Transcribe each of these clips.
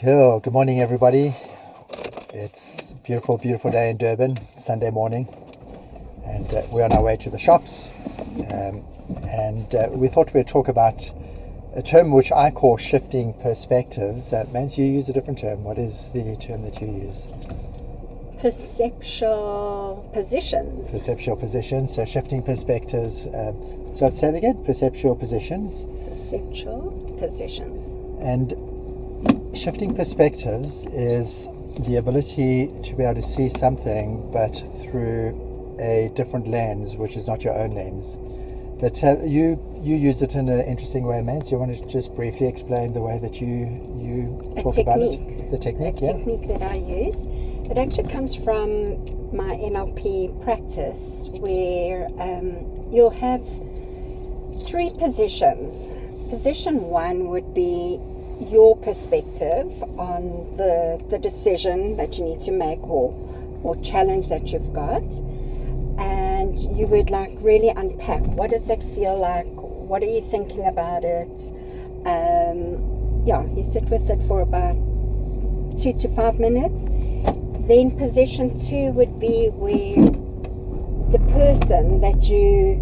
Cool. Good morning, everybody. It's a beautiful, beautiful day in Durban, Sunday morning, and we're on our way to the shops. We thought we'd talk about a term which I call shifting perspectives. Mans, you use a different term. What is the term that you use? Perceptual positions. Perceptual positions. So shifting perspectives. So I'd say it again. Perceptual positions. Perceptual positions. And shifting perspectives is the ability to be able to see something but through a different lens, which is not your own lens. But you use it in an interesting way, Mans. You want to just briefly explain the way that you talk about it? The technique, A technique that I use. It actually comes from my NLP practice, where you'll have three positions. Position one would be your perspective on the decision that you need to make or challenge that you've got, and you would really unpack what does that feel like, what are you thinking about it. You sit with it for about 2 to 5 minutes. Then position two would be where the person that you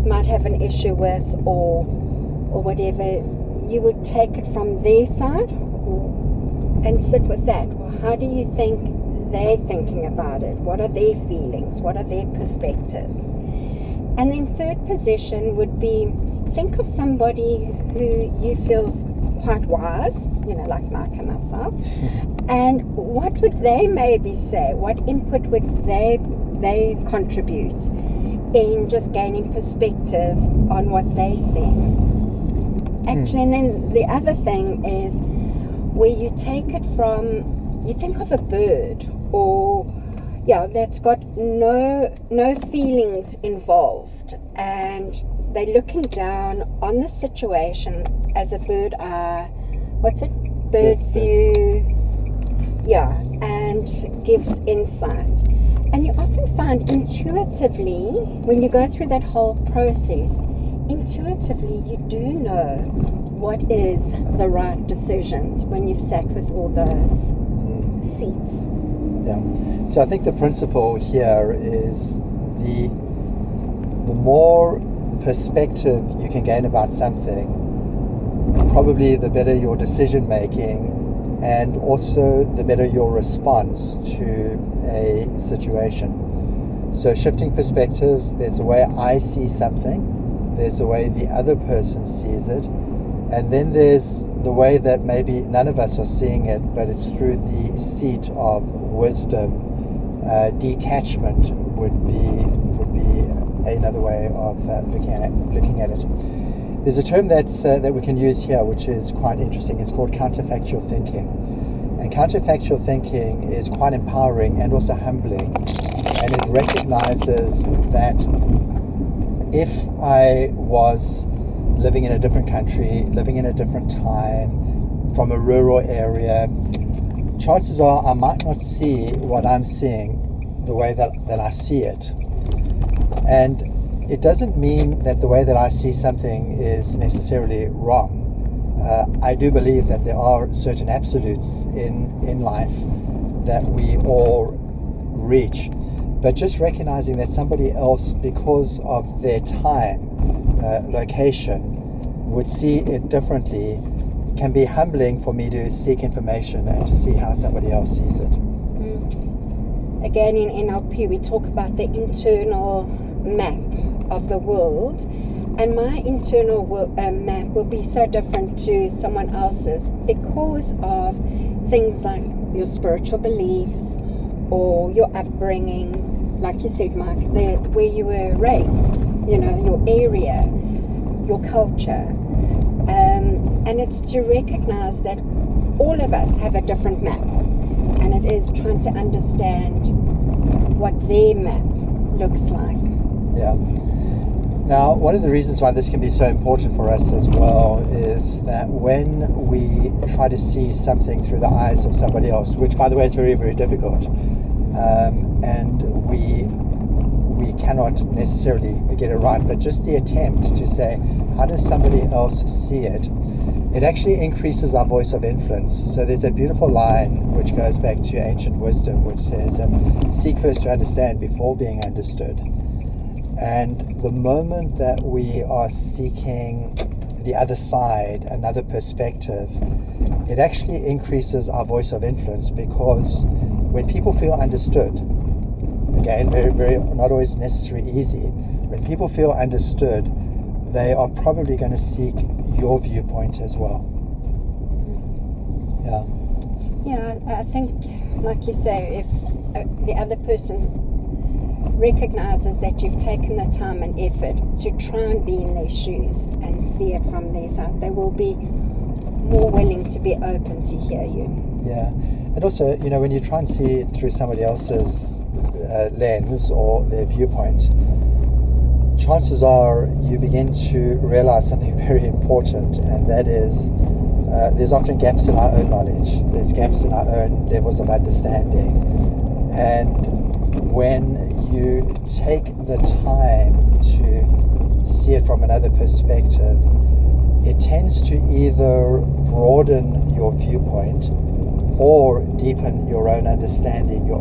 might have an issue with or whatever, you would take it from their side and sit with that. Well, how do you think they're thinking about it? What are their feelings? What are their perspectives? And then third position would be, think of somebody who you feel's quite wise, like Mark and myself, and what would they maybe say? What input would they contribute in just gaining perspective on what they're seeing? Actually, and then the other thing is where you take it from, you think of a bird that's got no feelings involved, and they're looking down on the situation as a bird eye, bird view, and gives insight. And you often find intuitively, when you go through that whole process, intuitively you do know what is the right decisions when you've sat with all those seats. Yeah. So I think the principle here is the more perspective you can gain about something, probably the better your decision making, and also the better your response to a situation. So shifting perspectives, there's a way I see something, there's a way the other person sees it, and then there's the way that maybe none of us are seeing it, but it's through the seat of wisdom. Detachment would be another way of looking at it. There's a term that we can use here, which is quite interesting. It's called counterfactual thinking. And counterfactual thinking is quite empowering and also humbling. And it recognizes that if I was living in a different country, living in a different time, from a rural area, chances are I might not see what I'm seeing the way that I see it. And it doesn't mean that the way that I see something is necessarily wrong. I do believe that there are certain absolutes in life that we all reach. But just recognizing that somebody else, because of their time, location, would see it differently can be humbling for me to seek information and to see how somebody else sees it. Again, in NLP, we talk about the internal map of the world, and my internal map will be so different to someone else's because of things like your spiritual beliefs or your upbringing, like you said, Mark, where you were raised, your area, your culture. And it's to recognize that all of us have a different map, and it is trying to understand what their map looks like. Yeah. Now, one of the reasons why this can be so important for us as well is that when we try to see something through the eyes of somebody else, which by the way is very, very difficult, and we cannot necessarily get it right, but just the attempt to say, how does somebody else see it? it actually increases our voice of influence. So there's a beautiful line which goes back to ancient wisdom, which says, seek first to understand before being understood. And the moment that we are seeking the other side, another perspective, it actually increases our voice of influence, because when people feel understood, again, very, very, not always necessarily easy, when people feel understood, they are probably going to seek your viewpoint as well. Yeah, I think, like you say, if the other person recognizes that you've taken the time and effort to try and be in their shoes and see it from their side, they will be more willing to be open to hear you. Yeah, and also, when you try and see it through somebody else's lens or their viewpoint, chances are you begin to realize something very important, and that is there's often gaps in our own knowledge. There's gaps in our own levels of understanding. And when you take the time to see it from another perspective, it tends to either broaden your viewpoint or deepen your own understanding, the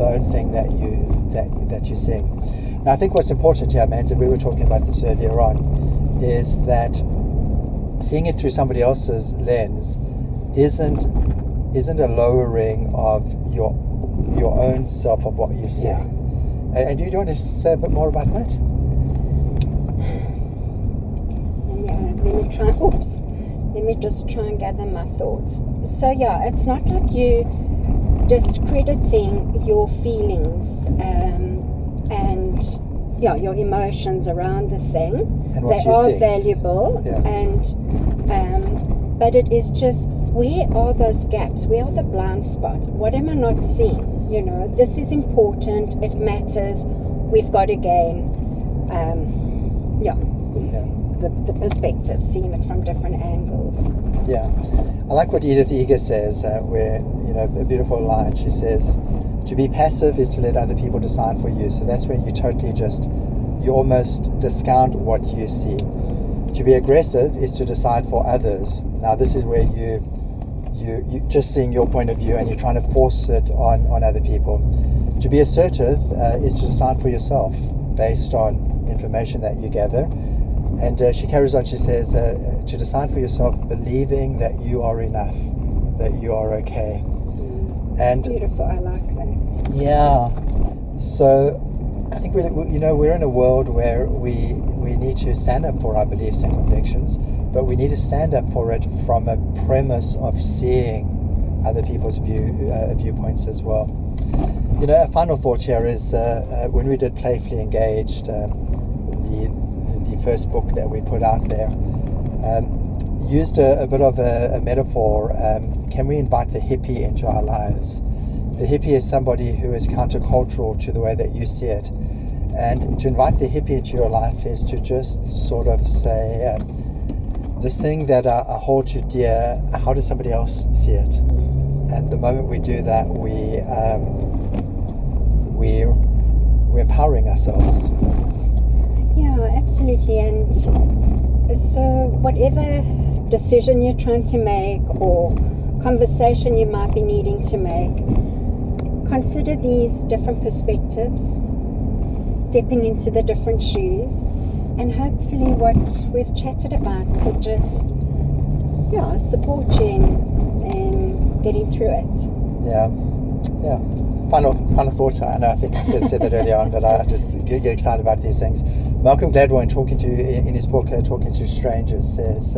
own thing that you're seeing. Now, I think what's important here, Mandy, we were talking about this earlier on, is that seeing it through somebody else's lens isn't a lowering of your own self, of what you see. Yeah. And do you want to say a bit more about that? Let me just try and gather my thoughts. So yeah, it's not like you discrediting your feelings and your emotions around the thing. And what they are see. Valuable, yeah. And but it is just, where are those gaps? Where are the blind spots? What am I not seeing? This is important. It matters. We've got to gain. The perspective, seeing it from different angles. Yeah, I like what Edith Eger says, where, a beautiful line. She says, to be passive is to let other people decide for you. So that's where you almost discount what you see. To be aggressive is to decide for others. Now this is where you just seeing your point of view and you're trying to force it on other people. To be assertive is to decide for yourself based on information that you gather. And she carries on, she says, to decide for yourself, believing that you are enough, that you are okay. It's beautiful, I like that. Yeah. So I think we're in a world where we need to stand up for our beliefs and convictions, but we need to stand up for it from a premise of seeing other people's viewpoints as well. A final thought here is when we did Playfully Engaged, the first book that we put out there, used a bit of a metaphor. Can we invite the hippie into our lives? The hippie is somebody who is countercultural to the way that you see it. And to invite the hippie into your life is to just sort of say, this thing that I hold too dear, how does somebody else see it? And the moment we do that, we're empowering ourselves. Yeah, absolutely. And so whatever decision you're trying to make or conversation you might be needing to make, consider these different perspectives, stepping into the different shoes, and hopefully what we've chatted about could just support you in getting through it. Yeah. Final thought. I know I think I said that earlier on, but I just get excited about these things. Malcolm Gladwell, in his book Talking to Strangers, says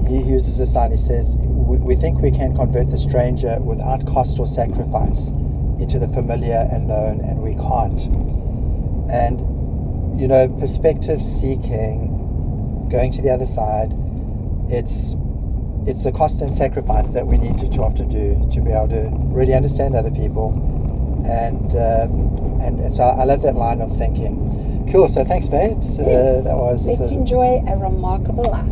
he uses this line. He says, we think we can convert the stranger without cost or sacrifice into the familiar and known, and we can't. And perspective seeking, going to the other side, it's the cost and sacrifice that we need to often do to be able to really understand other people. And so I love that line of thinking. Cool. So thanks, babes. Yes. That was. Let's enjoy a remarkable life.